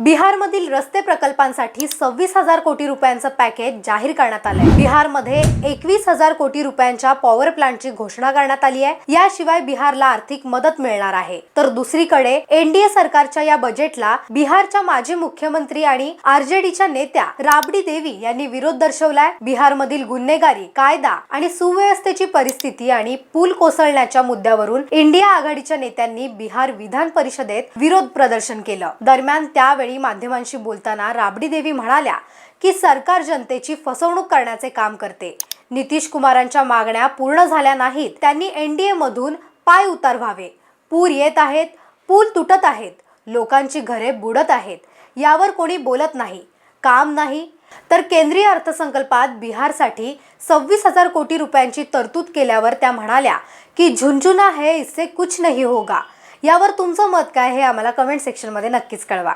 बिहारमधील रस्ते प्रकल्पांसाठी 26,000 कोटी रुपयांचं पॅकेज जाहीर करण्यात आलंय। बिहारमध्ये 21,000 कोटी रुपयांच्या पॉवर प्लांटची घोषणा करण्यात आली आहे। याशिवाय बिहारला आर्थिक मदत मिळणार आहे। तर दुसरीकडे एनडीए सरकारच्या या बजेटला बिहारच्या माजी मुख्यमंत्री आणि आरजेडीच्या नेत्या राबडी देवी यांनी विरोध दर्शवलाय। बिहारमधील गुन्हेगारी, कायदा आणि सुव्यवस्थेची परिस्थिती आणि पूल कोसळण्याच्या मुद्द्यावरून इंडिया आघाडीच्या नेत्यांनी बिहार विधान परिषदेत विरोध प्रदर्शन केलं। दरम्यान त्यावेळी माध्यमांशी बोलताना राबडी देवी म्हणाल्या की सरकार जनतेची फसवणूक करण्याचे काम करते। नितीश कुमारांच्या मागण्या पूर्ण झाल्या नाहीत। त्यांनी एनडीए मधून पाय उतार व्हावे। पूर येत आहेत, पूल तुटत आहेत, लोकांची घरे बुडत आहेत, यावर कोणी बोलत नाही, काम नाही। तर केंद्रीय अर्थसंकल्पात बिहारसाठी 26,000 कोटी रुपयांची तरतूद केल्यावर त्या म्हणाल्या की झुंझुना है, इससे कुछ नहीं होगा। यावर तुमचं मत काय हे आम्हाला कमेंट सेक्शन मध्ये नक्कीच कळवा।